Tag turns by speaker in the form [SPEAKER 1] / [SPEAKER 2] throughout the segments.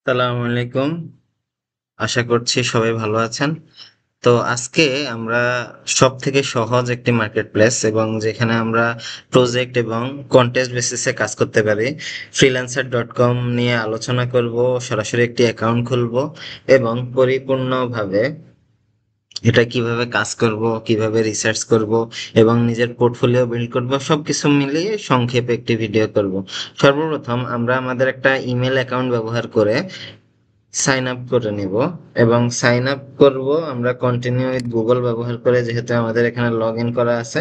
[SPEAKER 1] আসসালামু আলাইকুম। আশা করছি সবাই ভালো আছেন। তো আজকে আমরা সবথেকে সহজ একটি মার্কেট প্লেস এবং যেখানে আমরা প্রজেক্ট এবং কন্টেস্ট বেসিসে কাজ করতে পারি, freelancer.com নিয়ে আলোচনা করব। সরাসরি একটি অ্যাকাউন্ট খুলব এবং পরিপূর্ণভাবে এটা কিভাবে কাজ করব, কিভাবে রিসার্চ করব এবং নিজের পোর্টফোলিও বিল্ড করব, সবকিছু মিলিয়ে সংক্ষেপে একটি ভিডিও করব। সর্বপ্রথম আমরা আমাদের একটা ইমেল অ্যাকাউন্ট ব্যবহার করে সাইন আপ করে নিব এবং সাইন আপ করব আমরা কন্টিনিউ উইথ গুগল ব্যবহার করে, যেহেতু আমাদের এখানে লগ ইন করা আছে।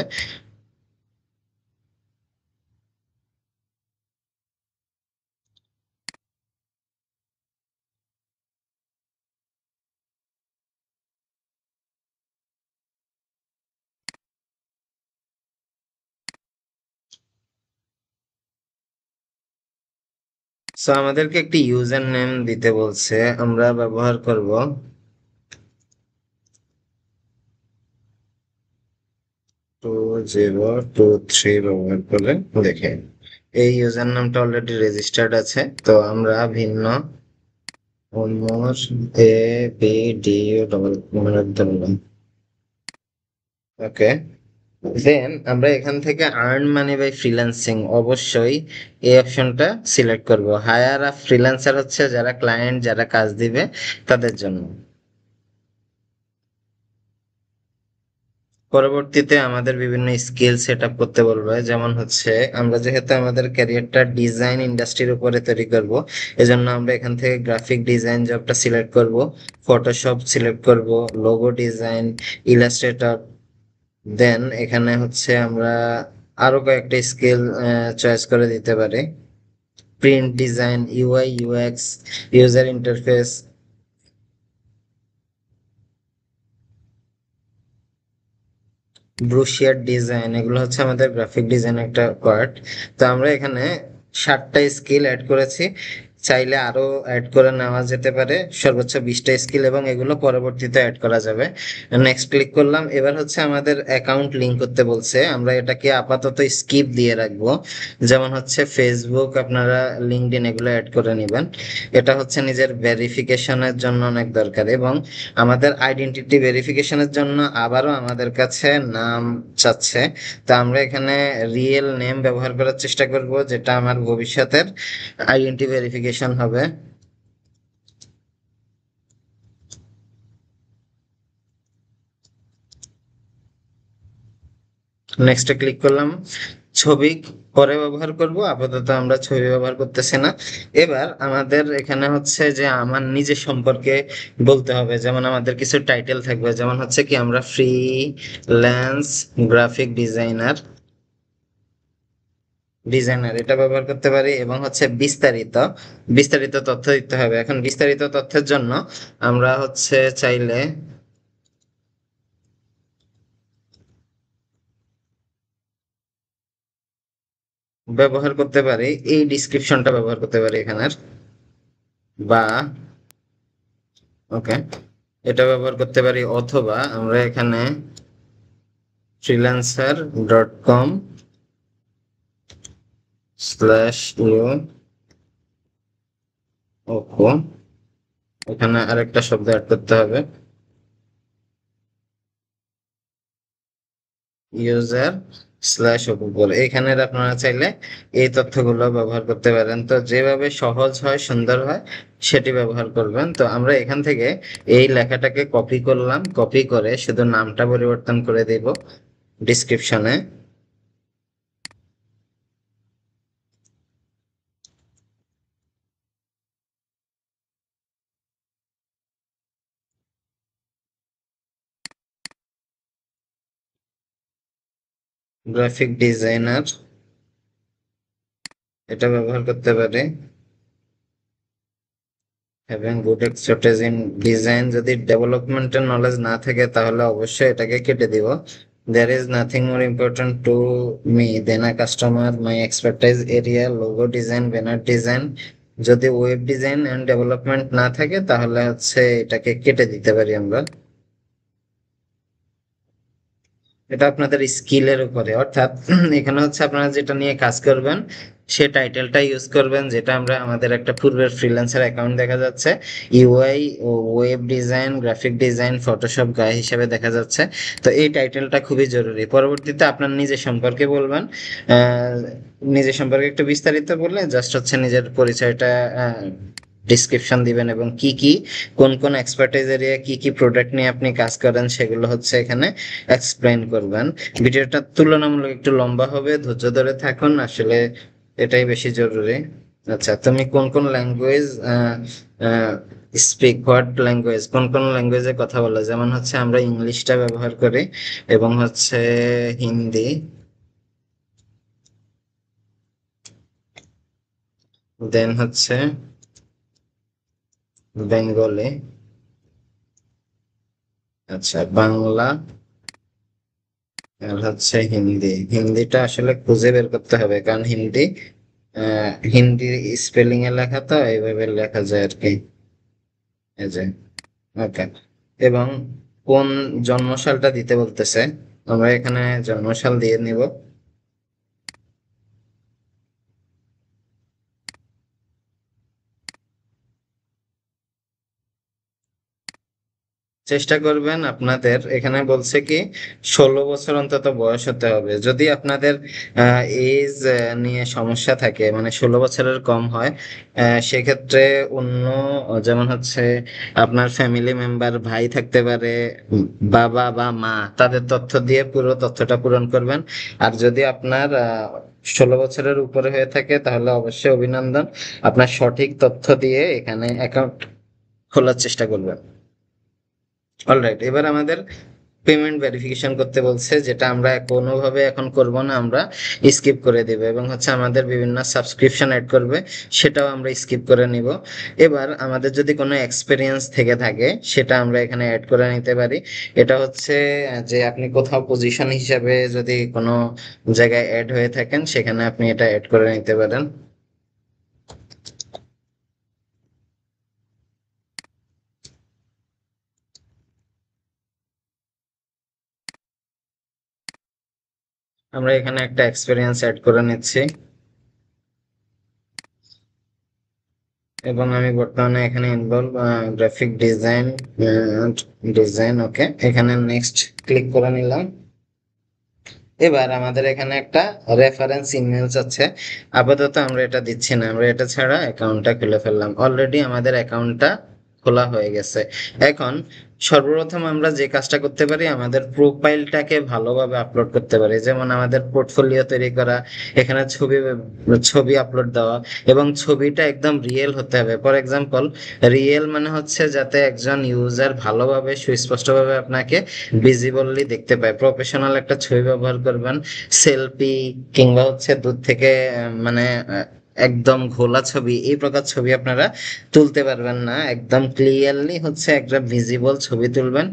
[SPEAKER 1] সো আমাদেরকে একটি ইউজার নেম দিতে বলছে, আমরা ব্যবহার করব 2023 ব্যবহার করে দেখে। এই ইউজার নামটা অলরেডি রেজিস্টার্ড আছে, তো আমরা ভিন্ন Omar A B D U double ধরলাম। ওকে, দেন আমরা এখান থেকে আর্ন মানি বাই ফ্রিল্যান্সিং অবশ্যই এই অপশনটা সিলেক্ট করব। হায়ার আ ফ্রিল্যান্সার হচ্ছে যারা ক্লায়েন্ট, যারা কাজ দিবে তাদের জন্য। পরবর্তীতে আমাদের বিভিন্ন স্কিল সেট আপ করতে বলবে, যেমন হচ্ছে আমরা যেহেতু আমাদের ক্যারিয়ারটা ডিজাইন ইন্ডাস্ট্রির উপরে তৈরি করব, এজন্য আমরা এখান থেকে গ্রাফিক ডিজাইন জবটা সিলেক্ট করব, ফটোশপ সিলেক্ট করব, লোগো ডিজাইন, ইলাস্ট্রেটর। দেন এখানে হচ্ছে আমরা আরো কয়েকটা স্কিল চয়েস করে দিতে পারি। Print design, UI UX, user interface, brochure design, এগুলো হচ্ছে আমাদের গ্রাফিক ডিজাইন একটা পার্ট। তো আমরা এখানে 7টা স্কিল অ্যাড করেছি, চাইলে আরো অ্যাড করে নেওয়া যেতে পারে, সর্বোচ্চ 20টা স্কিল, এবং এগুলো পরবর্তীতে অ্যাড করা যাবে। নেক্সট ক্লিক করলাম। এবার হচ্ছে আমাদের অ্যাকাউন্ট লিংক করতে বলছে, আমরা এটাকে আপাতত স্কিপ দিয়ে রাখবো। যেমন হচ্ছে ফেসবুক, আপনারা লিঙ্কডইন এগুলো অ্যাড করে নেবেন। এটা হচ্ছে নিজের ভেরিফিকেশনের জন্য অনেক দরকার, এবং আমাদের আইডেন্টিটি ভেরিফিকেশনের জন্য আবারও আমাদের কাছে নাম চাচ্ছে। তো আমরা এখানে রিয়েল নেম ব্যবহার করার চেষ্টা করব, যেটা আমার ভবিষ্যতের আইডেন্টি ভেরিফিকেশন হবে। নেক্সটে ক্লিক করলাম। ছবি পরে ব্যবহার করব, আপাতত আমরা ছবি ব্যবহার করতেছি না। এবার আমাদের এখানে হচ্ছে যে আমার নিজের সম্পর্কে বলতে হবে, যেমন আমাদের কিছু টাইটেল থাকবে, যেমন হচ্ছে কি আমরা ফ্রিল্যান্স গ্রাফিক ডিজাইনার এটা ব্যবহার করতে পারি, এবং হচ্ছে বিস্তারিত বিস্তারিত তথ্য দিতে হবে। এখন বিস্তারিত তথ্যের জন্য আমরা হচ্ছে চাইলে ব্যবহার করতে পারি, এই ডিসক্রিপশনটা ব্যবহার করতে পারি এখানের, বা ওকে, এটা ব্যবহার করতে পারি, অথবা আমরা এখানে freelancer.com স্ল্যাশ ইউ ওপো, এখানে আরেকটা শব্দ অ্যাড করতে হবে, ইউজার স্ল্যাশ ওপর। এখানে আপনারা চাইলে এই তথ্যগুলো ব্যবহার করতে পারেন। তো যেভাবে সহজ হয়, সুন্দর হয়, সেটি ব্যবহার করবেন। তো আমরা এখান থেকে এই লেখাটাকে কপি করলাম, কপি করে শুধু নামটা পরিবর্তন করে দেব ডিসক্রিপশনে। গ্রাফিক ডিজাইনার এটা ব্যবহার করতে পারি। Having good expertise in design, যদি ডেভেলপমেন্টের নলেজ না থাকে তাহলে অবশ্যই এটাকে কেটে দিব। There is nothing more important to me than a customer. My expertise area logo design, banner design. যদি ওয়েব ডিজাইন এন্ড ডেভেলপমেন্ট না থাকে তাহলে হচ্ছে এটাকে কেটে দিতে পারি আমরা। এটা আপনাদের স্কিলের উপরে, অর্থাৎ এখানে হচ্ছে আপনারা যেটা নিয়ে কাজ করবেন সে টাইটেলটা ইউজ করবেন, যেটা আমরা আমাদের একটা পূর্বের ফ্রিল্যান্সার অ্যাকাউন্ট দেখা যাচ্ছে ইউআই ও web design, graphic design, Photoshop গায়ে হিসেবে দেখা যাচ্ছে। তো এই টাইটেলটা খুবই জরুরি। পরবর্তীতে আপনার নিজের সম্পর্কে বলবেন। আহ, নিজের সম্পর্কে একটু বিস্তারিত বললে জাস্ট হচ্ছে নিজের পরিচয়টা ডিসক্রিপশন দিবেন এবং কি কি কোন কোন এক্সপার্টাইজ এরিয়া কি কি প্রোডাক্ট নিয়ে আপনি কাজ করেন সেগুলো হচ্ছে এখানে এক্সপ্লেইন করবেন। ভিডিওটা তুলনামূলক একটু লম্বা হবে, ধৈর্য ধরে থাকুন, আসলে এটাই বেশি জরুরি। আচ্ছা, তুমি কোন কোন ল্যাঙ্গুয়েজ স্পিক, হোয়াট ল্যাঙ্গুয়েজ, কোন কোন ল্যাঙ্গুয়েজে কথা বলে, যেমন হচ্ছে আমরা ইংলিশটা ব্যবহার করি এবং হচ্ছে হিন্দি, দেন হচ্ছে বেঙ্গলি, আচ্ছা বাংলা, আর হচ্ছে হিন্দি। হিন্দিটা আসলে খুঁজে বের করতে হবে কারণ হিন্দি স্পেলিং এ লেখা তো এইভাবে লেখা যায় আর কি, এই যে, ওকে। এবং কোন জন্মসালটা দিতে বলতেছে, আমরা এখানে জন্মসাল দিয়ে নিব। চেষ্টা করবেন আপনাদের এখানে বলছে কি 16 বছর অন্তত বয়স হতে হবে। যদি আপনাদের এজ নিয়ে সমস্যা থাকে, মানে 16 বছরের কম হয়, সেক্ষেত্রে অন্য, যেমন হচ্ছে আপনার ফ্যামিলি মেম্বার ভাই থাকতে পারে, উম, বাবা বা মা, তাদের তথ্য দিয়ে পুরো তথ্যটা পূরণ করবেন। আর যদি আপনার 16 বছরের উপরে হয়ে থাকে তাহলে অবশ্যই অভিনন্দন, আপনার সঠিক তথ্য দিয়ে এখানে অ্যাকাউন্ট খোলার চেষ্টা করবেন। অলরাইট, এবার আমাদের পেমেন্ট ভেরিফিকেশন করতে বলছে, যেটা আমরা কোনোভাবে এখন করব না, আমরা স্কিপ করে দেব এবং হচ্ছে আমাদের বিভিন্ন সাবস্ক্রিপশন অ্যাড করবে, সেটাও আমরা স্কিপ করে নিব। এবার আমাদের যদি কোনো এক্সপিরিয়েন্স থেকে থাকে সেটা আমরা এখানে অ্যাড করে নিতে পারি। এটা হচ্ছে যে আপনি কোথাও পজিশন হিসাবে যদি কোনো জায়গায় অ্যাড হয়ে থাকেন সেখানে আপনি এটা অ্যাড করে নিতে পারেন। আমরা এখানে একটা এক্সপিরিয়েন্স অ্যাড করে নিচ্ছি এবং আমি বর্তমানে এখানে ইনভলভ গ্রাফিক ডিজাইন, ডিজাইন, ওকে, এখানে নেক্সট ক্লিক করে নিলাম। এবার আমাদের এখানে একটা রেফারেন্স ইমেল আছে, আপাতত আমরা এটা দিচ্ছি না, আমরা এটা ছাড়া অ্যাকাউন্টটা খুলে ফেললাম। অলরেডি আমাদের অ্যাকাউন্টটা খোলা হয়ে গেছে। এখন সর্বপ্রথম আমরা যে কাজটা করতে পারি, আমাদের প্রোফাইলটাকে ভালোভাবে আপলোড করতে পারি, যেমন আমাদের পোর্টফোলিও তৈরি করা, এখানে ছবি ছবি আপলোড দেওয়া এবং ছবিটা একদম রিয়েল হতে হবে। ফর এক্সাম্পল, রিয়েল মানে হচ্ছে যাতে একজন ইউজার ভালোভাবে সুস্পষ্টভাবে আপনাকে ভিজিবলি দেখতে পায়। প্রফেশনাল একটা ছবি ব্যবহার করবেন, সেলফি কিংবা হচ্ছে দূর থেকে মানে একদম ঘোলা ছবি, এই প্রকার ছবি আপনারা তুলতে পারবেন না। একদম ক্লিয়ারলি হচ্ছে একটা ভিজিবল ছবি তুলবেন।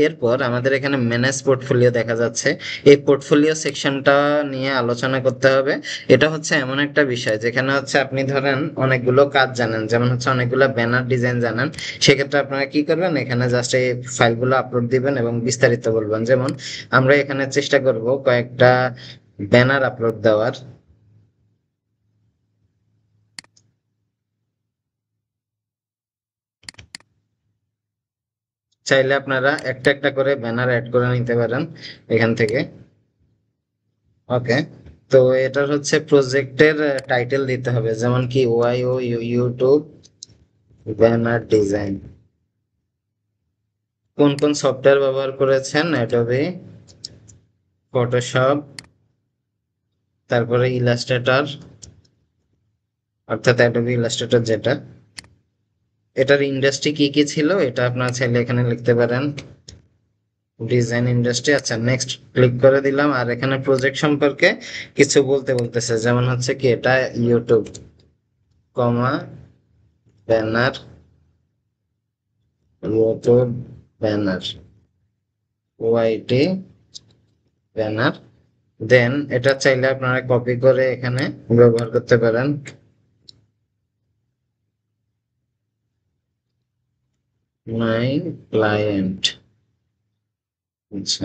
[SPEAKER 1] এরপর আমাদের এখানে ম্যানেজ পোর্টফোলিও দেখা যাচ্ছে, এই পোর্টফোলিও সেকশনটা নিয়ে আলোচনা করতে হবে। এটা হচ্ছে এমন একটা বিষয় যেখানে হচ্ছে আপনি ধরেন অনেকগুলো কাজ জানেন, যেমন হচ্ছে অনেকগুলো ব্যানার ডিজাইন জানেন, সেক্ষেত্রে আপনারা কি করবেন, এখানে জাস্ট এই ফাইলগুলো আপলোড দিবেন এবং বিস্তারিত বলবেন। যেমন আমরা এখানে চেষ্টা করব কয়েকটা ব্যানার আপলোড দেওয়ার। চাইলে আপনারা একটা একটা করে ব্যানার অ্যাড করে নিতে পারেন এখান থেকে, ওকে। তো এটার হচ্ছে প্রজেক্টের টাইটেল দিতে হবে, যেমন কি ওয়াই ও ইউটিউব ব্যানার ডিজাইন। কোন কোন সফটওয়্যার ব্যবহার করেছেন, অ্যাডোবি, ফটোশপ, তারপরে ইলাস্ট্রেটর, অর্থাৎ অ্যাডোবি ইলাস্ট্রেটর যেটা। এটার ইন্ডাস্ট্রি কি কি ছিল এটা আপনারা চাইলে এখানে লিখতে পারেন, ডিজাইন ইন্ডাস্ট্রি। আচ্ছা, নেক্সট ক্লিক করে দিলাম। আর এখানে প্রজেক্ট সম্পর্কে কিছু বলতে বলতেছে, যেমন হচ্ছে কি এটা ইউটিউব কমা ব্যানার, ইউটিউব ব্যানার, ওয়াইটি ব্যানার। দেন এটা চাইলে আপনারা কপি করে এখানে ব্যবহার করতে পারেন। মাই ক্লায়েন্ট, আচ্ছা,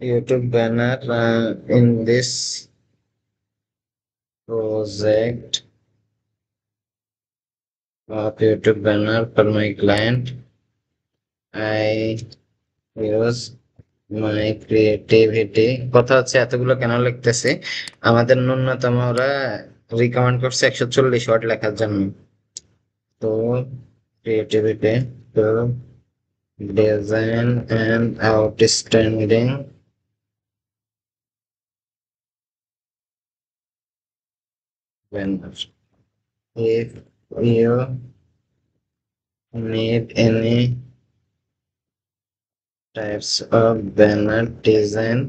[SPEAKER 1] YouTube banner in this project of YouTube banner for my client. I use my creativity. কথা হচ্ছে এতগুলো কেন লিখতেছি, আমাদের ন্যূনতম ওরা রিকমেন্ড করছে 140 ওয়ার্ড লেখার জন্য। তো creativity to design an outstanding banner. If you need any types of banner design,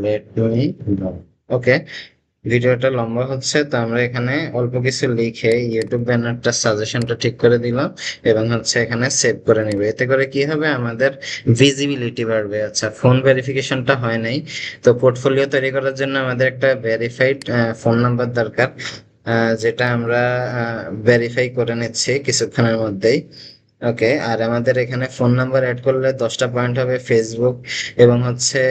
[SPEAKER 1] let me know. ওকে, ভিডিওটা লম্বা হচ্ছে, তো আমরা এখানে অল্প কিছু লিখে ইউটিউব ব্যানারটা সাজেশনটা ঠিক করে দিলাম এবং হচ্ছে এখানে সেভ করে নিবে। এতে করে কি হবে, আমাদের ভিজিবিলিটি বাড়বে। আচ্ছা, ফোন ভেরিফিকেশনটা হয় নাই, তো পোর্টফোলিও তৈরি করার জন্য আমাদের একটা ভেরিফাইড ফোন নাম্বার দরকার, যেটা আমরা ভেরিফাই করে নিচ্ছি কিছুক্ষণের মধ্যেই। ওকে, আর আমাদের এখানে ফোন নাম্বার অ্যাড করলে 10টা পয়েন্ট হবে, ফেসবুক এবং হচ্ছে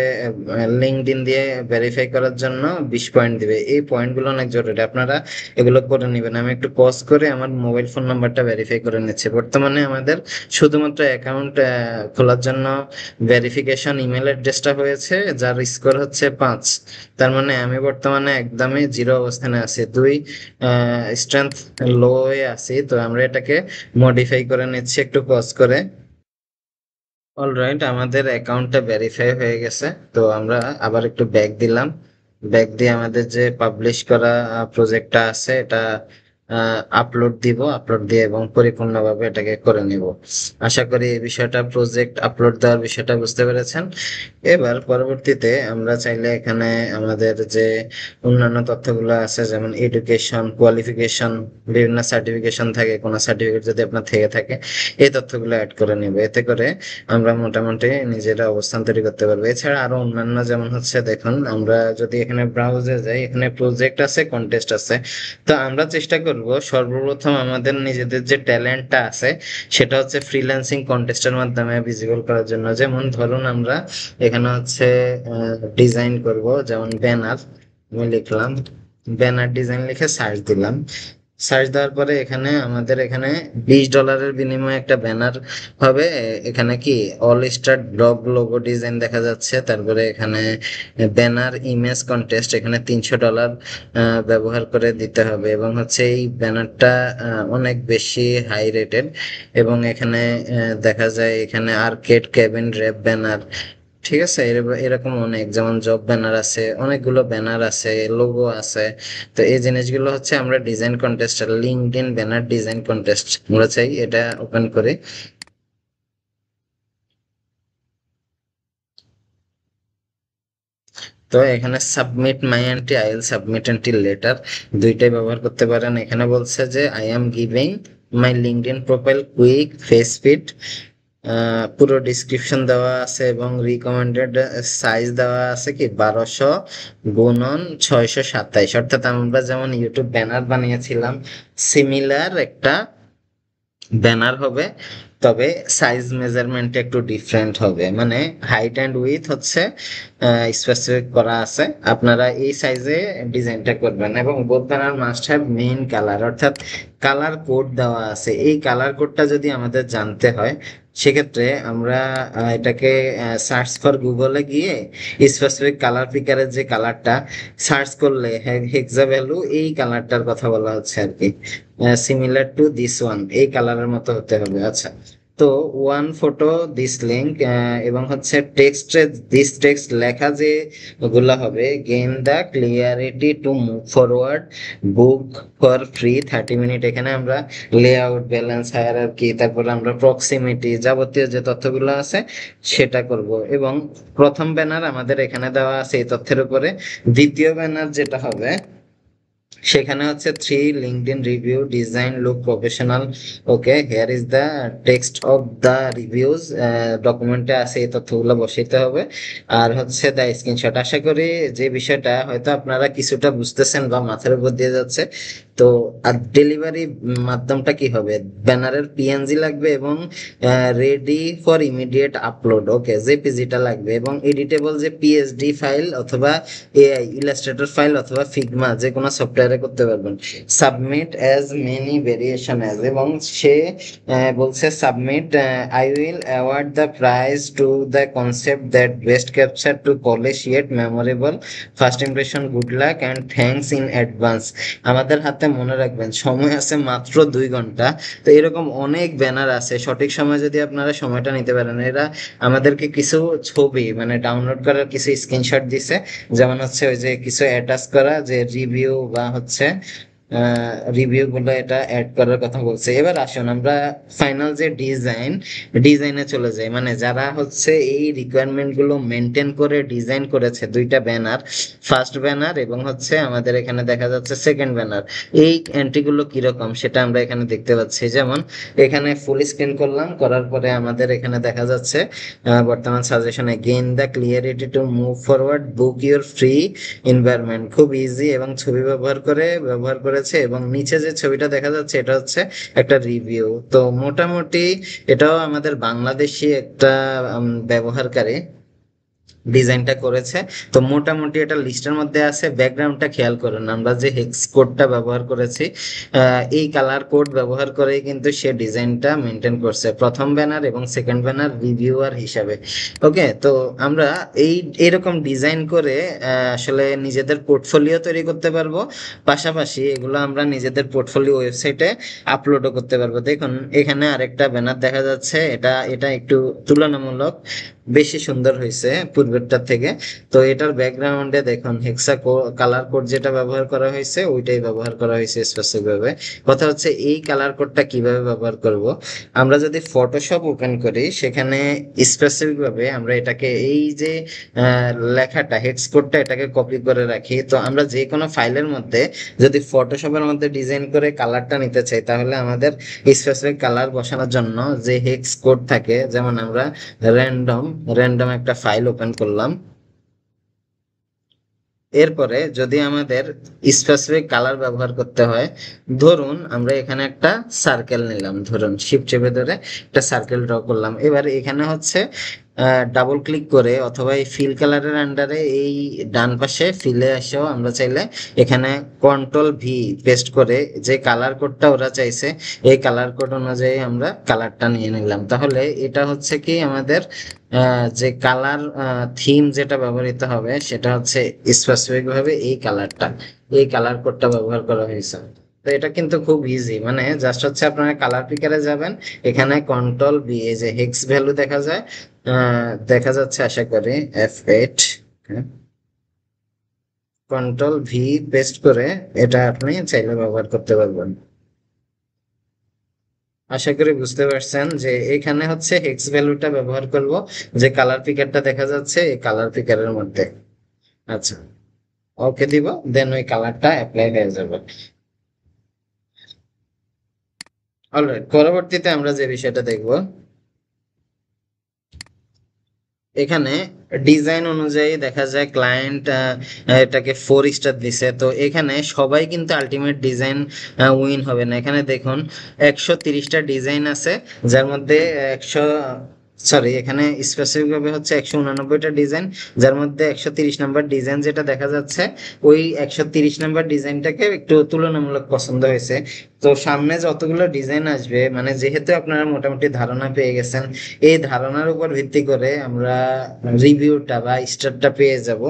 [SPEAKER 1] লিঙ্কডইন দিয়ে ভেরিফাই করার জন্য 20 পয়েন্ট দিবে। এই পয়েন্টগুলো অনেক জরুরি, আপনারা এগুলো করে নেবেন। আমি একটু পজ করে আমার মোবাইল ফোন নাম্বারটা ভেরিফাই করে নিচ্ছি। বর্তমানে আমাদের শুধুমাত্র অ্যাকাউন্ট খোলার জন্য ভেরিফিকেশন ইমেল অ্যাড্রেসটা হয়েছে, যার স্কোর হচ্ছে 5। তার মানে আমি বর্তমানে একদমই জিরো অবস্থানে আছি, 2 স্ট্রেংথ লো এ আছি। তো আমরা এটাকে মডিফাই করে নিচ্ছি একটু পজ করে। অলরাইট, আমাদের অ্যাকাউন্টটা ভেরিফাই হয়ে গেছে। তো আমরা আবার একটু ব্যাক দিলাম, ব্যাক দিয়ে আমাদের যে পাবলিশ করা প্রজেক্টটা আছে এটা আপলোড দিব, আপলোড দিয়ে এবং পরিপূর্ণভাবে এটাকে করে নিব। আশা করি এই বিষয়টা, প্রজেক্ট আপলোড দেওয়ার বিষয়টা বুঝতে পেরেছেন। এবার পরবর্তীতে আমরা চাইলে এখানে আমাদের যে অন্যান্য তথ্যগুলো আছে, যেমন এডুকেশন, কোয়ালিফিকেশন, বিভিন্ন সার্টিফিকেশন থাকে, কোনো সার্টিফিকেট যদি আপনার থেকে থাকে, এই তথ্যগুলো অ্যাড করে নেব। এতে করে আমরা মোটামুটি নিজেরা অবস্থান তৈরি করতে পারবো। এছাড়া আরো অন্যান্য, যেমন হচ্ছে দেখুন, আমরা যদি এখানে ব্রাউজে যাই, এখানে প্রজেক্ট আছে, কন্টেস্ট আছে। তো আমরা চেষ্টা করব সর্বপ্রথম আমাদের নিজেদের যে ট্যালেন্টটা আছে সেটা হচ্ছে ফ্রিল্যান্সিং কন্টেস্টের মাধ্যমে ভিজিবল করার জন্য। যেমন ধরুন আমরা এখানে হচ্ছে ডিজাইন করব, যেমন ব্যানার। আমি লিখলাম ব্যানার ডিজাইন, লিখে সার্চ দিলাম। সার্চ দেওয়ার পরে এখানে আমাদের এখানে $20 বিনিময়ে একটা ব্যানার হবে। এখানে কি all star blog logo design দেখা যাচ্ছে। তারপরে এখানে ব্যানার ইমেজ কন্টেস্ট, এখানে $300 ব্যবহার করে দিতে হবে এবং হচ্ছে এই ব্যানারটা অনেক বেশি হাই রেটেড। এবং এখানে দেখা যায় এখানে আর্কেড কেবিন র্যাপ ব্যানার, ঠিক আছে, এরকম অনেক, যেমন জব ব্যানার আছে, অনেকগুলো ব্যানার আছে, লোগো আছে। তো এই জিনিসগুলো হচ্ছে আমরা design contest, LinkedIn banner design contest আমরা চাই। এটা ওপেন করে তো এখানে submit my entry, I will submit entry later, দুইটাই ব্যবহার করতে পারেন। এখানে বলছে যে I am giving my LinkedIn profile quick face fit, পুরো ডিসক্রিপশন দেওয়া আছে এবং রিকমেন্ডেড সাইজ দেওয়া আছে কি 1200x627, অর্থাৎ আমরা যেমন ইউটিউব ব্যানার বানিয়েছিলাম সিমিলার একটা ব্যানার হবে, তবে সাইজ মেজারমেন্ট একটু ডিফারেন্ট হবে। মানে হাইট অ্যান্ড উইথ হচ্ছে স্পেসিফিক করা আছে, আপনারা এই সাইজে ডিজাইনটা করবেন। এবং both banner must have main colour, অর্থাৎ কালার কোড দেওয়া আছে। এই কালার কোডটা যদি আমাদের জানতে হয়, সেক্ষেত্রে আমরা এটাকে সার্চ ফর গুগলে গিয়ে স্পেসিফিক কালার পিকারের যে কালারটা সার্চ করলে হেক্সা ভ্যালু এই কালারটার কথা বলা হচ্ছে আর কি, সিমিলার টু দিস ওয়ান, এই কালারের মতো হতে হবে। আচ্ছা, তো ওয়ান ফটো দিস লিঙ্ক, এবং হচ্ছে টেক্সটে দিস টেক্সট লেখা যে গুলা হবে, gain the clarity to move forward, book for free 30 minute. এখানে আমরা লেআউট, ব্যালেন্স, হায়ারার্কি, তারপর আমরা প্রক্সিমিটি, যাবতীয় যে তথ্যগুলো আছে সেটা করব। এবং প্রথম ব্যানার আমাদের এখানে দেওয়া আছে এই তথ্যের উপরে। দ্বিতীয় ব্যানার যেটা হবে সেখানে হচ্ছে 3 LinkedIn review, design look professional. Okay, here is the text of the reviews, ডকুমেন্টে আছে এই তথ্যগুলো বসাইতে হবে। আর হচ্ছে দ্য স্ক্রিনশট। আশা করি যে বিষয়টা হয়তো আপনারা কিছুটা বুঝতেছেন বা মাথার উপর দিয়ে যাচ্ছে, তো আর ডেলিভারি মাধ্যমটা কি হবে, ব্যানারের পিএনজি লাগবে এবং ready for immediate upload, okay জেপিজিটা লাগবে, এবং এডিটেবল যে পিএসডি ফাইল অথবা এআই ইলাস্ট্রেটর ফাইল অথবা ফিগমা যে কোনো সফটওয়্যারে করতে পারবেন। Submit as many variation as, এবং সে বলছে submit I will award the prize to the concept that best capture to polish yet memorable first impression, good luck and thanks in advance. আমাদের হাতে মনে রাখবেন সময় আছে মাত্র 2 ঘন্টা। তো এরকম অনেক ব্যানার আছে, সঠিক সময় যদি আপনারা সময়টা নিতে পারেন। এরা আমাদেরকে কিছু ছবি মানে ডাউনলোড করার কিছু স্ক্রিনশট দিছে, যেমন হচ্ছে ওই যে কিছু অ্যাটাচ করা যে রিভিউ বা হচ্ছে রিভিউ গুলো এটা অ্যাড করার কথা বলছে। এবার আসুন আমরা ফাইনাল যে ডিজাইনে চলে যাই। মানে যারা হচ্ছে এই রিকোয়ারমেন্ট গুলো মেনটেন করে ডিজাইন করেছে, 2টা ব্যানার, ফার্স্ট ব্যানার এবং হচ্ছে আমাদের এখানে দেখা যাচ্ছে সেকেন্ড ব্যানার, এই এন্ট্রি গুলো কিরকম সেটা আমরা এখানে দেখতে পাচ্ছি। যেমন এখানে ফুল স্ক্রিন করলাম, করার পরে আমাদের এখানে দেখা যাচ্ছে বর্তমান সাজেশনে gain the clarity to move forward, book your free environment, খুব ইজি এবং ছবি ব্যবহার করেছে। এবং নিচে যে ছবিটা দেখা যাচ্ছে এটা হচ্ছে একটা রিভিউ। তো মোটামুটি এটাও আমাদের বাংলাদেশি একটা ব্যবহারকারী ডিজাইনটা করেছে। তো মোটামুটি এটা লিস্টের মধ্যে আছে। ব্যাকগ্রাউন্ডটা খেয়াল করুন, আমরা যে হেক্স কোডটা ব্যবহার করেছি, এই কালার কোড ব্যবহার করেই কিন্তু সে ডিজাইনটা মেনটেন করছে, প্রথম ব্যানার এবং সেকেন্ড ব্যানার রিভিউয়ার হিসাবে। ওকে, তো আমরা এইরকম ডিজাইন করে আসলে নিজেদের পোর্টফোলিও তৈরি করতে পারবো, পাশাপাশি এগুলো আমরা নিজেদের পোর্টফোলিও ওয়েবসাইটে আপলোডও করতে পারবো। দেখুন এখানে আরেকটা ব্যানার দেখা যাচ্ছে, এটা এটা একটু তুলনামূলক বেশি সুন্দর হয়েছে পূর্বেরটার থেকে। তো এটার ব্যাকগ্রাউন্ডে দেখুন হেক্সা কালার কোড যেটা ব্যবহার করা হয়েছে ওইটাই ব্যবহার করা হয়েছে স্পেসিফিক ভাবে। কথা হচ্ছে এই কালার কোডটা কিভাবে ব্যবহার করব, আমরা যদি ফটোশপ ওপেন করি সেখানে স্পেসিফিক ভাবে আমরা এটাকে এই যে লেখাটা হেক্স কোডটা এটাকে কপি করে রাখি। তো আমরা যে কোনো ফাইলের মধ্যে যদি ফটোশপের মধ্যে ডিজাইন করে কালারটা নিতে চাই, তাহলে আমাদের স্পেসিফিক কালার বসানোর জন্য যে হেক্স কোড থাকে, যেমন আমরা র্যান্ডম একটা ফাইল ওপেন করলাম, এরপরে যদি আমাদের স্পেসিফিক কালার ব্যবহার করতে হয়, ধরুন আমরা এখানে একটা সার্কেল নিলাম, ধরুন শিফট চেপে ধরে একটা সার্কেল ড্র করলাম। এবার এখানে হচ্ছে ডাবল ক্লিক করে অথবা এই ফিল কালারের আন্ডারে এই ডান পাশে ফিলে এসেও আমরা চাইলে এখানে কন্ট্রোল ভি পেস্ট করে যে কালার কোডটা ওরা চাইছে এই কালার কোড অনুযায়ী আমরা কালারটা নিয়ে নিলাম। তাহলে এটা হচ্ছে কি আমাদের যে কালার থিম যেটা ব্যবহৃত হবে সেটা হচ্ছে স্পেসিফিক ভাবে এই কালার কোডটা ব্যবহার করা হয়েছে। তো এটা কিন্তু খুব ইজি, মানে জাস্ট হচ্ছে আপনারা কালার পিকারে যাবেন, এখানে কন্ট্রোল বি, এই যে হেক্স ভ্যালু দেখা যায়, দেখা যাচ্ছে আশা করি F8, কন্ট্রোল ভি পেস্ট করে এটা আপনি চাইলে ব্যবহার করতে পারবেন। আশা করি বুঝতে পারছেন যে এখানে হচ্ছে হেক্স ভ্যালুটা ব্যবহার করব, যে কালার পিকারটা দেখা যাচ্ছে এই কালার পিকারের মধ্যে। আচ্ছা, ওকে দিব, দেন ওই কালারটা অ্যাপ্লাই হয়ে যাবে। অলরাইট, পরবর্তীতে আমরা যে বিষয়টা দেখব, এখানে ডিজাইন অনুযায়ী দেখা যায় ক্লায়েন্ট এটাকে 4 স্টার দিছে। তো এখানে সবাই কিন্তু আলটিমেট ডিজাইন উইন হবে না। এখানে দেখুন 130টা ডিজাইন আছে, যার মধ্যে 100, সরি এখানে স্পেসিফিক ভাবে হচ্ছে 189টা ডিজাইন, যার মধ্যে 130 নাম্বার ডিজাইন যেটা দেখা যাচ্ছে ওই 130 নাম্বার ডিজাইনটাকে একটু তুলনামূলক পছন্দ হয়েছে। তো সামনে যতগুলো ডিজাইন আসবে, মানে যেহেতু আপনারা মোটামুটি ধারণা পেয়ে গেছেন, এই ধারণার উপর ভিত্তি করে আমরা রিভিউটা বা স্টারটা পেয়ে যাব।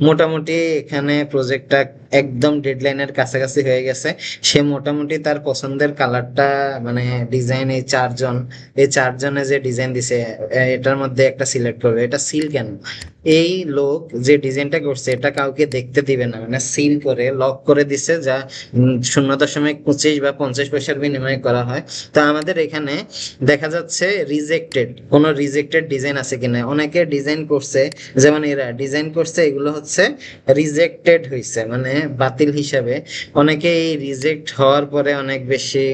[SPEAKER 1] মোটামুটি এখানে প্রজেক্টটা একদম ডেডলাইনের কাছাকাছি হয়ে গেছে। সে মোটামুটি তার পছন্দের কালারটা মানে ডিজাইন এই চারজনে যে ডিজাইন দিছে এটার মধ্যে একটা সিলেক্ট করবে। এটা সিল কেন, এই লোক যে ডিজাইনটা করছে এটা কাউকে দেখতে দিবে না, মানে সিল করে লক করে দিছে, যা 0.25 বা 50 পয়সার বিনিময়ে করা হয়। তো আমাদের এখানে দেখা যাচ্ছে কোন রিজেক্টেড ডিজাইন আছে কিনা। অনেকে ডিজাইন করছে, যেমন এরা ডিজাইন করছে, এগুলো হচ্ছে রিজেক্টেড হয়েছে মানে বাতিল হিসাবে। অনেকে এই রিজেক্ট হওয়ার পরে অনেক বেশি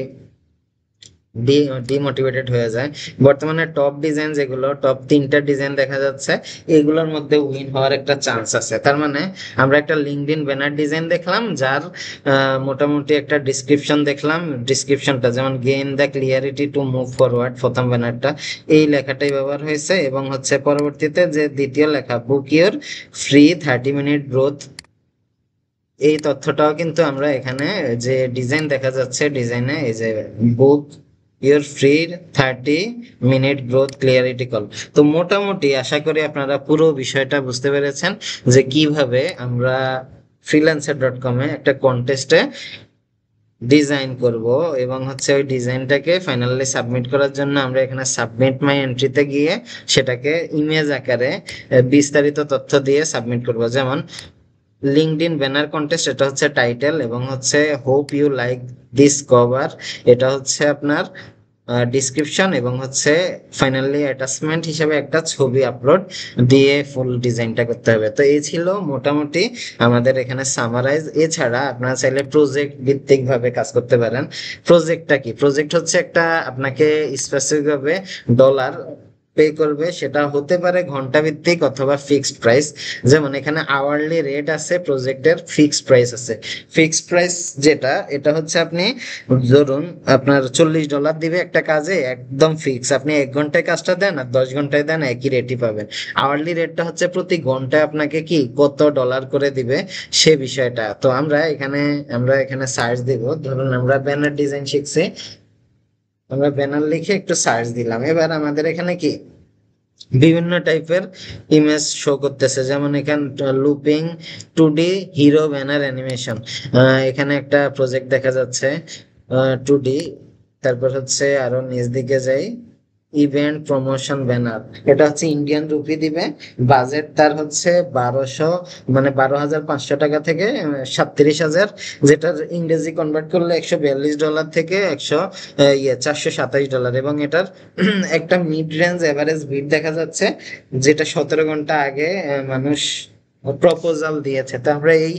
[SPEAKER 1] ডিমোটিভেটেড হয়ে যায়। বর্তমানে টপ ডিজাইন যেগুলো, টপ 3টা ডিজাইন দেখা যাচ্ছে, এগুলোর মধ্যে উইন হওয়ার একটা চান্স আছে। তার মানে আমরা একটা লিঙ্কডইন ব্যানার ডিজাইন দেখলাম, যার মোটামুটি একটা ডিসক্রিপশন দেখলাম, ডিসক্রিপশনটা যেমন gain the clarity to move forward, প্রথম ব্যানারটা এই লেখাটাই ব্যবহার হয়েছে, এবং হচ্ছে পরবর্তীতে যে দ্বিতীয় লেখা বুক ইউর ফ্রি 30 মিনিট গ্রোথ, এই তথ্যটাও কিন্তু আমরা এখানে যে ডিজাইন দেখা যাচ্ছে, ডিজাইনে এই যে বুক your free 30 minute growth clarity call. তো মোটামুটি আশা করি আপনারা পুরো বিষয়টা বুঝতে পেরেছেন যে কিভাবে আমরা freelancer.com-এ একটা কন্টেস্টে ডিজাইন করব, এবং হচ্ছে ওই ডিজাইনটাকে ফাইনালি সাবমিট করার জন্য আমরা এখানে সাবমিট মাই এন্ট্রিতে গিয়ে সেটাকে ইমেজ আকারে বিস্তারিত তথ্য দিয়ে সাবমিট করব। যেমন লিঙ্কডইন ব্যানার কন্টেস্ট, এটা হচ্ছে টাইটেল, এবং হচ্ছে hope you like this cover, এটা হচ্ছে আপনার ডিসক্রিপশন, এবং হচ্ছে ফাইনালি অ্যাটাচমেন্ট হিসেবে একটা ছবি আপলোড দিয়ে ফুল ডিজাইনটা করতে হবে। তো এই ছিল মোটামুটি আমাদের এখানে সামারাইজ। এছাড়া আপনারা চাইলে প্রজেক্ট ভিত্তিক ভাবে কাজ করতে পারেন। প্রজেক্টটা কি? প্রজেক্ট হচ্ছে একটা আপনাকে স্পেসিফিক ভাবে ডলার পে করবে, সেটা হতে পারে ঘন্টা ভিত্তিক অথবা ফিক্সড প্রাইস। যেমন এখানে আওয়ারলি রেট আছে, প্রজেক্টের ফিক্সড প্রাইস আছে। ফিক্সড প্রাইস যেটা, এটা হচ্ছে আপনি ধরুন আপনার $40 দিবে একটা কাজে, একদম ফিক্স, আপনি 1 ঘন্টায় কাজটা দেন আর 10 ঘন্টায় দেন, একই রেটই পাবেন। আওয়ারলি রেটটা হচ্ছে প্রতি ঘন্টায় আপনাকে কি কত ডলার করে দিবে সে বিষয়টা। তো আমরা এখানে সার্চ দিব, ধরুন আমরা ব্যানার ডিজাইন শিখছি, আমরা ব্যানার লিখে একটু সার্চ দিলাম, এবার আমাদের এখানে কি বিভিন্ন টাইপের ইমেজ শো করতেছে। যেমন এখানে looping 2D hero banner animation, এখানে একটা প্রজেক্ট দেখা যাচ্ছে 2D। তারপর হচ্ছে আরো নিচ দিকে যাই, ইভেন্ট প্রমোশন ব্যানার, এটা হচ্ছে ইন্ডিয়ান রুপি দিবে, বাজেট তার হচ্ছে 1200, মানে 12,500 টাকা থেকে 37,000, যেটার ইংরেজি কনভার্ট করলে $142 থেকে 427 ডলার, এবং এটার একটা মিড রেঞ্জ এভারেজ বিট দেখা যাচ্ছে, যেটা 17 ঘন্টা আগে মানুষ প্রপোজাল দিয়েছে। তো আমরা এই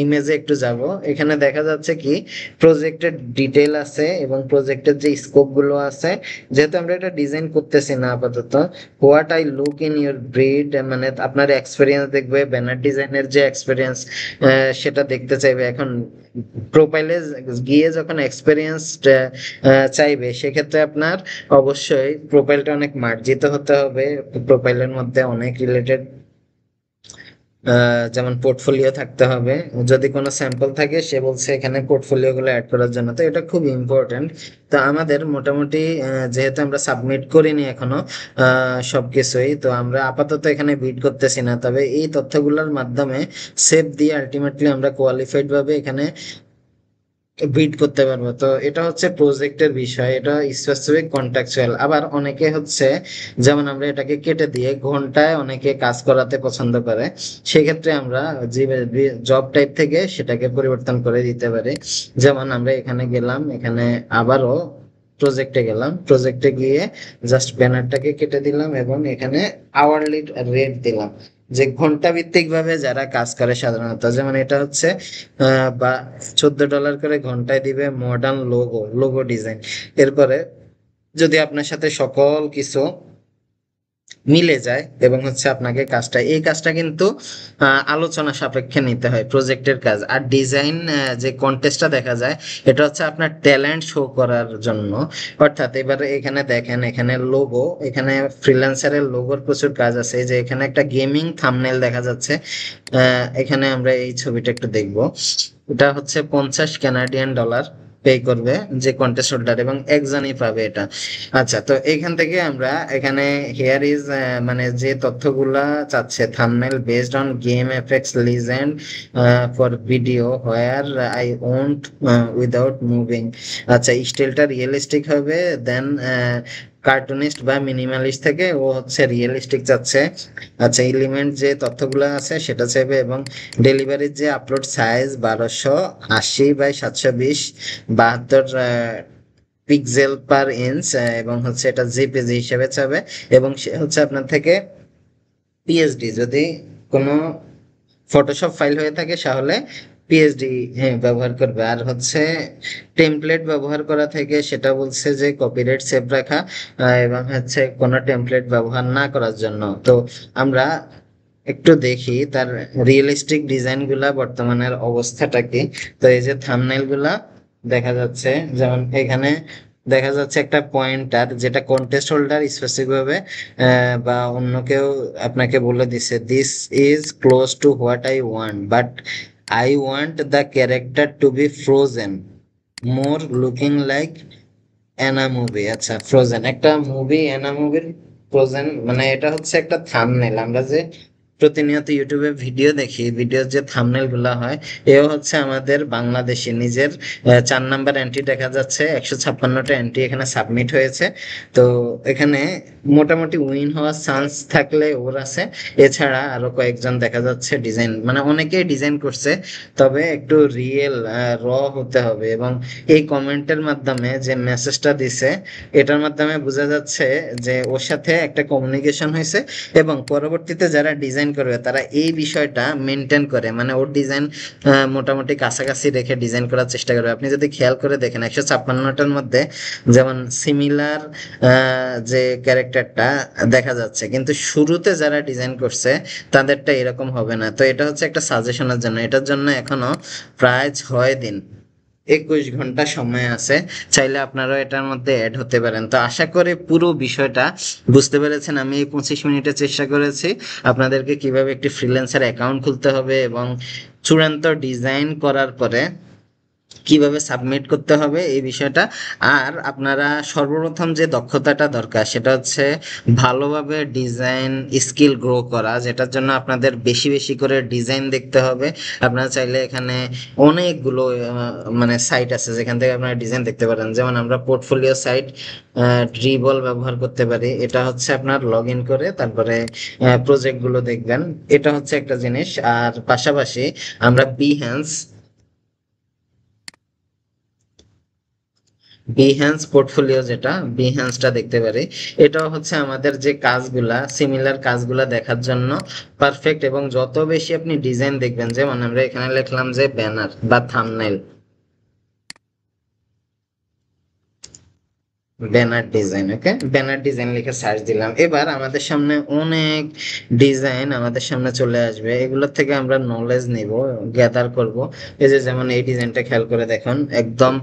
[SPEAKER 1] ইমেজে একটু যাব, এখানে দেখা যাচ্ছে কি প্রজেক্টের ডিটেল আছে এবং প্রজেক্টের যে স্কোপ গুলো আছে। যেহেতু আমরা এটা ডিজাইন করতেছি না আপাতত, what I look in your breed, মানে আপনার এক্সপিরিয়েন্স দেখবে, ব্যানার ডিজাইনের যে এক্সপিরিয়েন্স সেটা দেখতে চাইবে। এখন প্রোফাইলে গিয়ে যখন এক্সপিরিয়েন্স চাইবে, সেক্ষেত্রে আপনার অবশ্যই প্রোফাইলটা অনেক মার্জিত হতে হবে, প্রোফাইলের মধ্যে অনেক রিলেটেড যেমন পোর্টফোলিও থাকতে হবে। যদি কোনো স্যাম্পল থাকে, সে বলছে এখানে পোর্টফোলিও গুলো অ্যাড করার জন্য, তো এটা খুব ইম্পর্টেন্ট। তো আমাদের মোটামুটি যেহেতু আমরা সাবমিট করিনি এখনো সবকিছুই, তো আমরা আপাতত এখানে বিড করতেছি না, তবে এই তথ্যগুলোর মাধ্যমে সেভ দিয়ে আলটিমেটলি আমরা কোয়ালিফাইড ভাবে এখানে বিড করতে পারবো। তো এটা হচ্ছে প্রজেক্টের বিষয়, এটা স্পেসিফিক কন্ট্রাকচুয়াল। আবার অনেকে হচ্ছে, যেমন আমরা এটাকে কেটে দিয়ে ঘন্টায় অনেকে কাজ করাতে পছন্দ করে, সেক্ষেত্রে আমরা যে জব টাইপ থেকে সেটাকে পরিবর্তন করে দিতে পারি। যেমন আমরা এখানে গেলাম, এখানে আবারও প্রজেক্টে গেলাম, প্রজেক্টে গিয়ে জাস্ট ব্যানারটাকে কেটে দিলাম এবং এখানে আওয়ারলি রেট দিলাম, যে ঘন্টা ভিত্তিক ভাবে যারা কাজ করে সাধারণত, যেমন এটা হচ্ছে বা $14 করে ঘন্টায় দিবে মডার্ন লোগো ডিজাইন। এরপরে যদি আপনার সাথে সকল কিছু মিলে যায় এবং হচ্ছে আপনাকে এই কাজটা কিন্তু আলোচনা সাপেক্ষে নিতে হয়, প্রজেক্টের কাজ। আর ডিজাইন যে কন্টেস্টটা দেখা যায়, এটা হচ্ছে আপনার ট্যালেন্ট শো করার জন্য। অর্থাৎ এবারে এখানে দেখেন, এখানে লোগো, এখানে ফ্রিল্যান্সারের লোগোর প্রচুর কাজ আছে। এই যে এখানে একটা গেমিং থাম্বনেল দেখা যাচ্ছে, এখানে আমরা এই ছবিটা একটু দেখবো। এটা হচ্ছে $50 পে করবে যে কন্টেস্ট হোল্ডার, এবং একজনই পাবে এটা। আচ্ছা, তো এখান থেকে আমরা এখানে হেয়ার ইজ, মানে যে তথ্যগুলা চাচ্ছে, thumbnail based on game effects legend for video where I won't without moving. আচ্ছা, স্টাইলটা রিয়েলিস্টিক হবে, দেন কার্টুনিস্ট বা মিনিমালিস্ট থেকে ও হচ্ছে রিয়েলিস্টিক চাচ্ছে। আচ্ছা, এলিমেন্ট যে তথ্যগুলো আছে সেটা চাইবে, এবং ডেলিভারির যে আপলোড সাইজ 1280x720 পিক্সেল পার ইঞ্চ, এবং হচ্ছে এটা জেপিজি হিসেবে চাবে, এবং সে হচ্ছে আপনার থেকে পিএসডি, যদি কোনো ফটোশপ ফাইল হয়ে থাকে তাহলে পিএইচডি ব্যবহার করবে। আর হচ্ছে টেমপ্লেট ব্যবহার করা থেকে সেটা বলছে যে কপিরাইট সেভ রাখা, এবং হচ্ছে কোনো টেমপ্লেট ব্যবহার না করার জন্য। তো আমরা একটু দেখি তার রিয়েলিস্টিক ডিজাইন গুলা বর্তমানের অবস্থাটা কি। তো এই যে থাম্বনেল গুলা দেখা যাচ্ছে, যেমন এখানে দেখা যাচ্ছে একটা পয়েন্টার যেটা কন্টেস্ট হোল্ডার স্পেসিফিক ভাবে বা অন্য কেউ আপনাকে বলে দিছে, this is close to what I want, but I want the character to be Frozen more looking like Anna movie. আচ্ছা, ফ্রোজেন একটা মুভি, অ্যানা মুভির ফ্রোজেন, মানে এটা হচ্ছে একটা থাম্বনেল। আমরা যে প্রতিনিয়ত ইউটিউবে ভিডিও দেখি, ভিডিওর যে থাম্বনেল গুলা হয়, এও হচ্ছে আমাদের বাংলাদেশি নিজের 4 নাম্বার এন্ট্রি দেখা যাচ্ছে, 156টা এন্ট্রি এখানে সাবমিট হয়েছে। তো এখানে মোটামুটি উইন হওয়ার চান্স থাকলে ওর আছে। এছাড়া আরো কয়েকজন দেখা যাচ্ছে ডিজাইন, মানে অনেকেই ডিজাইন করছে, তবে একটু রিয়েল র হতে হবে। এবং এই কমেন্টের মাধ্যমে যে মেসেজটা দিছে, এটার মাধ্যমে বোঝা যাচ্ছে যে ওর সাথে একটা কমিউনিকেশন হয়েছে, এবং পরবর্তীতে যারা ডিজাইন করবে তারা এই বিষয়টা মেনটেন করে, মানে ওর ডিজাইন মোটামুটি কাছাকাছি রেখে ডিজাইন করার চেষ্টা করবে। আপনি যদি খেয়াল করে দেখেন 156টার মধ্যে যেমন সিমিলার যে ক্যারেক্টারটা দেখা যাচ্ছে, কিন্তু শুরুতে যারা ডিজাইন করছে তাদেরটা এরকম হবে না। তো এটা হচ্ছে একটা সাজেশনের জন্য, এটার জন্য এখনো প্রায় 6 দিন 21 ঘন্টা সময় আছে, চাইলে আপনারাও এটার মধ্যে অ্যাড হতে পারেন। তো আশা করি পুরো বিষয়টা বুঝতে পেরেছেন। আমি এই 25 মিনিটে চেষ্টা করেছি আপনাদেরকে কিভাবে একটি ফ্রিল্যান্সার অ্যাকাউন্ট খুলতে হবে এবং চূড়ান্ত ডিজাইন করার পরে কিভাবে সাবমিট করতে হবে এই বিষয়টা। আর আপনারা সর্বপ্রথম যে দক্ষতাটা দরকার সেটা হচ্ছে ভালোভাবে ডিজাইন স্কিল গ্রো করা, যেটার জন্য আপনাদের বেশি বেশি করে ডিজাইন দেখতে হবে। আপনারা চাইলে এখানে অনেকগুলো মানে সাইট আছে যেখান থেকে আপনারা ডিজাইন দেখতে পারেন। যেমন আমরা পোর্টফোলিও সাইট ড্রিবল ব্যবহার করতে পারি। এটা হচ্ছে আপনার লগ ইন করে তারপরে প্রজেক্টগুলো দেখবেন, এটা হচ্ছে একটা জিনিস। আর পাশাপাশি আমরা বিহ্যান্স পোর্টফোলিও, যেটা বিহ্যান্সটা দেখতে পারি, এটাও হচ্ছে আমাদের যে কাজগুলা সিমিলার কাজগুলা দেখার জন্য পারফেক্ট। এবং যত বেশি আপনি ডিজাইন দেখবেন, যেমন আমরা এখানে লিখলাম যে ব্যানার বা থাম্বনেল, ব্যানার ডিজাইন, ওকে, ব্যানার ডিজাইন লিখে সার্চ দিলাম। এবার আমাদের সামনে অনেক ডিজাইন আমাদের সামনে চলে আসবে, এগুলোর থেকে আমরা নলেজ নিব, গ্যাদার করব। এই যে যেমন এই ডিজাইনটা খেয়াল করে দেখুন, একদম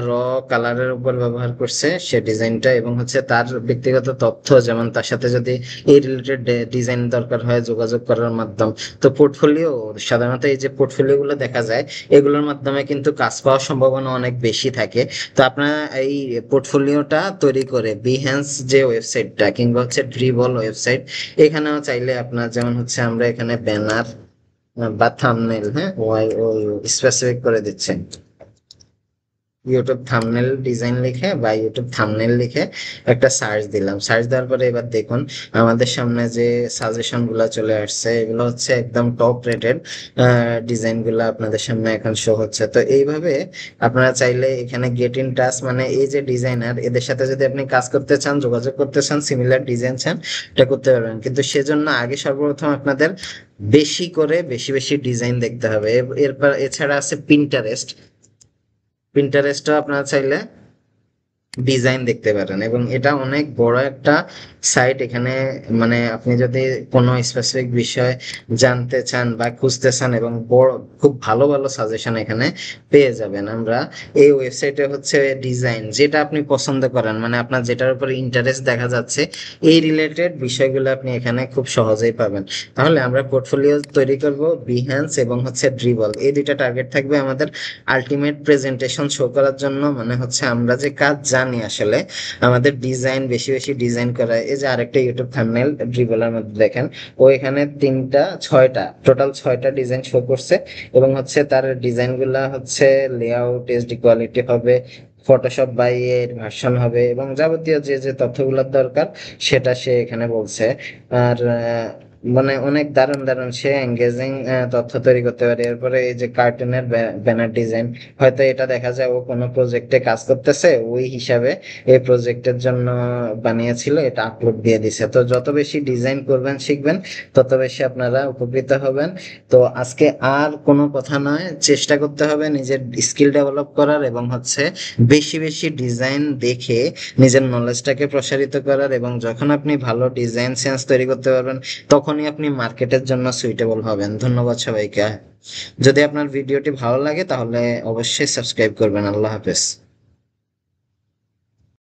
[SPEAKER 1] র কালারের উপর ব্যবহার করছে সে ডিজাইনটা, এবং হচ্ছে তার ব্যক্তিগত তথ্য, যেমন তার সাথে যদি এই রিলেটেড ডিজাইন দরকার হয় যোগাযোগ করার মাধ্যম। তো পোর্টফোলিও, সাধারণত এই যে পোর্টফোলিও গুলো দেখা যায়, এগুলোর মাধ্যমে কিন্তু কাজ পাওয়ার সম্ভাবনা অনেক বেশি থাকে। তো আপনারা এই পোর্টফোলিওটা তৈরি করে বিহ্যান্স যে ওয়েবসাইটটা কিংবা হচ্ছে ড্রিবল ওয়েবসাইট, এখানেও চাইলে আপনার, যেমন হচ্ছে আমরা এখানে ব্যানার বা থাম্বনেল, হ্যাঁ, ওয়াই ও স্পেসিফিক করে দিচ্ছেন, ইউটিউব থাম্বনেল ডিজাইন লিখে বা ইউটিউব থাম্বনেল লিখে একটা সার্চ দিলাম। সার্চ দেওয়ার পরে এবার দেখুন আমাদের সামনে যে সাজেশন গুলা চলে আসছে, এগুলো হচ্ছে একদম টপ রেটেড ডিজাইন গুলা আপনাদের সামনে এখন শো হচ্ছে। তো এইভাবে আপনারা চাইলে এখানে গেট ইন টাচ, মানে এই যে ডিজাইনার, এদের সাথে যদি আপনি কাজ করতে চান, যোগাযোগ করতে চান, সিমিলার ডিজাইন চান, এটা করতে পারবেন। কিন্তু সেজন্য আগে সর্বপ্রথম আপনাদের বেশি করে বেশি বেশি ডিজাইন দেখতে হবে। এরপর এছাড়া আছে পিন্টারেস্ট, পিন্টারেস্টও আপনারা চাইলে ডিজাইন দেখতে পারেন, এবং এটা অনেক বড় একটা সাইট। এখানে মানে আপনি যদি কোনো স্পেসিফিক বিষয় জানতে চান বা খুঁজতে চান, এবং বড় খুব ভালো ভালো সাজেশন এখানে পেয়ে যাবেন। আমরা এই ওয়েবসাইটে হচ্ছে ডিজাইন যেটা আপনি পছন্দ করেন, মানে আপনার যেটার উপরে ইন্টারেস্ট দেখা যাচ্ছে, এই রিলেটেড বিষয়গুলো আপনি এখানে খুব সহজেই পাবেন। তাহলে আমরা পোর্টফোলিও তৈরি করব বিহ্যান্স এবং হচ্ছে ড্রিবল, এই দুইটা টার্গেট থাকবে আমাদের আলটিমেট প্রেজেন্টেশন শো করার জন্য। মানে হচ্ছে আমরা যে কাজ জানি আসলে, আমাদের ডিজাইন বেশি বেশি ডিজাইন করা। এই যে আরেকটা ইউটিউব থাম্বনেল ড্রিবলের মধ্যে দেখেন, ও এখানে 6টা টোটাল 6টা ডিজাইন শো করছে, এবং হচ্ছে তার ডিজাইন গুলা হচ্ছে লেআউট এইচডি কোয়ালিটি হবে, ফটোশপ বাই এর ভার্সন হবে, এবং যাবতীয় যে যে তথ্যগুলোর দরকার সেটা সে এখানে বলছে। আর মানে অনেক দারুণ দারুণ সে এঙ্গেজিং তথ্য তৈরি করতে পারে। এরপরে এই যে কার্টুনের ব্যানার ডিজাইন, হয়তো এটা দেখা যায় ও কোনো প্রজেক্টে কাজ করতেছে, ওই হিসাবে এই প্রজেক্টের জন্য বানিয়েছিল, এটা আপলোড দিয়ে দিছে। তো যত বেশি ডিজাইন করবেন শিখবেন, তত বেশি আপনারা উপকৃত হবেন। তো আজকে আর কোনো কথা নয়, চেষ্টা করতে হবে নিজের স্কিল ডেভেলপ করার এবং হচ্ছে বেশি বেশি ডিজাইন দেখে নিজের নলেজটাকে প্রসারিত করার, এবং যখন আপনি ভালো ডিজাইন সেন্স তৈরি করতে পারবেন তখনই আপনি মার্কেটের জন্য সুইটেবল হবেন। ধন্যবাদ সবাইকে। যদি আপনার ভিডিওটি ভালো লাগে তাহলে অবশ্যই সাবস্ক্রাইব করবেন। আল্লাহ হাফেজ।